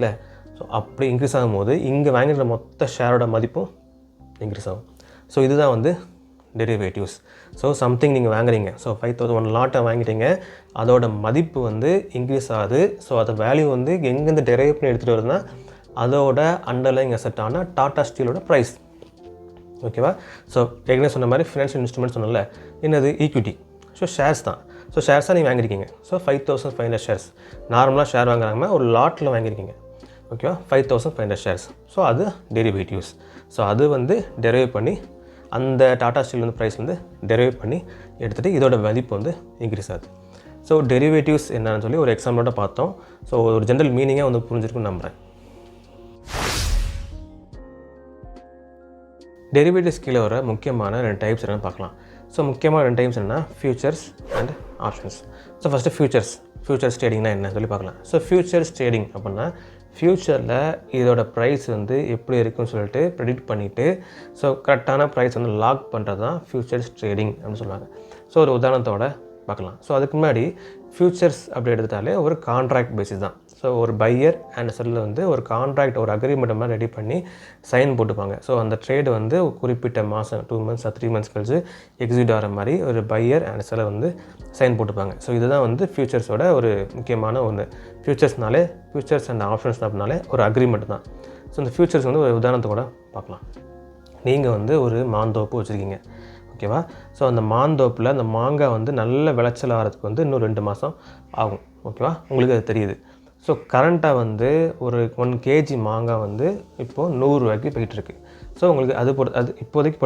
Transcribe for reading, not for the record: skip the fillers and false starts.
இல்லை? ஸோ அப்படி இன்க்ரீஸ் ஆகும்போது இங்கே வாங்கிற மொத்த ஷேரோட மதிப்பும் இன்க்ரீஸ் ஆகும். ஸோ இதுதான் வந்து டெரிவேட்டிவ்ஸ். ஸோ சம்திங் நீங்கள் வாங்குறீங்க, ஸோ 5000 1 லாட்டை வாங்கிட்டீங்க, அதோட மதிப்பு வந்து இன்க்ரீஸ் ஆகுது. ஸோ அது வேல்யூ வந்து எங்கேருந்து டெரைவ் பண்ணி எடுத்துகிட்டு வருதுன்னா அதோட அண்டர்லைங் அசெட்டான டாடா ஸ்டீலோட ப்ரைஸ். ஓகேவா? ஸோ ஏற்கனவே சொன்ன மாதிரி ஃபினான்ஷியல் இன்ஸ்ட்ருமெண்ட் சொன்னல, என்னது ஈக்விட்டி. ஸோ ஷேர்ஸ் தான். ஸோ ஷேர்ஸாக நீங்கள் வாங்கியிருக்கீங்க. ஸோ 5500 ஷேர்ஸ் நார்மலாக ஷேர் வாங்குறாங்க, ஒரு லாட்டில் வாங்கியிருக்கீங்க. ஓகேவா? 5500 ஷேர்ஸ். ஸோ அது டெரிவேட்டிவ்ஸ். ஸோ அது வந்து டெரைவ் பண்ணி அந்த டாடா ஸ்டீல் வந்து ப்ரைஸ் வந்து டெரைவ் பண்ணி எடுத்துகிட்டு இதோட மதிப்பு வந்து இன்க்ரீஸ் ஆகுது. ஸோ டெரிவேட்டிவ்ஸ் என்னன்னு சொல்லி ஒரு எக்ஸாம்பிளோட பார்த்தோம். ஸோ ஒரு ஜென்ரல் மீனிங்காக வந்து புரிஞ்சிருக்குன்னு நம்புகிறேன். டெரிவேட்டிவ்ஸ் கீழே வர முக்கியமான 2 டைப்ஸ் என்னென்னு பார்க்கலாம். ஸோ முக்கியமான 2 டைப்ஸ் என்னென்னா futures and options. So first futures ட்ரேடிங்னா என்ன சொல்லி பார்க்கலாம். ஸோ ஃபியூச்சர்ஸ் ட்ரேடிங் அப்படின்னா ஃப்யூச்சரில் இதோட ப்ரைஸ் வந்து எப்படி இருக்குன்னு சொல்லிட்டு ப்ரெடிக்ட் பண்ணிவிட்டு ஸோ கரெக்டான ப்ரைஸ் வந்து லாக் பண்ணுறது தான் ஃபியூச்சர்ஸ் ட்ரேடிங் அப்படின்னு சொல்லுவாங்க. ஸோ ஒரு உதாரணத்தோட பார்க்கலாம். ஸோ அதுக்கு முன்னாடி ஃபியூச்சர்ஸ் அப்படி எடுத்துட்டாலே ஒரு கான்ட்ராக்ட் பேசிஸ் தான். ஸோ ஒரு பையர் அண்ட் செல்லில் வந்து ஒரு கான்ட்ராக்ட், ஒரு அக்ரிமெண்ட் மாதிரி ரெடி பண்ணி சைன் போட்டுப்பாங்க. ஸோ அந்த ட்ரேடு வந்து குறிப்பிட்ட மாதம் 2 months 3 months கழிச்சு எக்ஸிக்யூட் ஆகிற மாதிரி ஒரு பையர் அண்ட் செல்லை வந்து சைன் போட்டுப்பாங்க. ஸோ இதுதான் வந்து ஃபியூச்சர்ஸோட ஒரு முக்கியமான ஒன்று. ஃபியூச்சர்ஸ் அண்ட் ஆப்ஷன்ஸ் அப்படின்னாலே ஒரு அக்ரிமெண்ட் தான். ஸோ இந்த ஃபியூச்சர்ஸ் வந்து ஒரு உதாரணத்தோட பார்க்கலாம். நீங்கள் வந்து ஒரு மாந்தோப்பு வச்சுருக்கீங்க. ஓகேவா? ஸோ அந்த மாந்தோப்பில் அந்த மாங்காய் வந்து நல்ல விளைச்சல் ஆகிறதுக்கு வந்து இன்னும் 2 மாதம் ஆகும். ஓகேவா? உங்களுக்கு அது தெரியுது. ஸோ கரண்ட்டாக வந்து ஒரு 1 kg மாங்காய் வந்து இப்போது 100 ரூபாய்க்கு போயிட்டுருக்கு. ஸோ உங்களுக்கு அது இப்போதைக்கு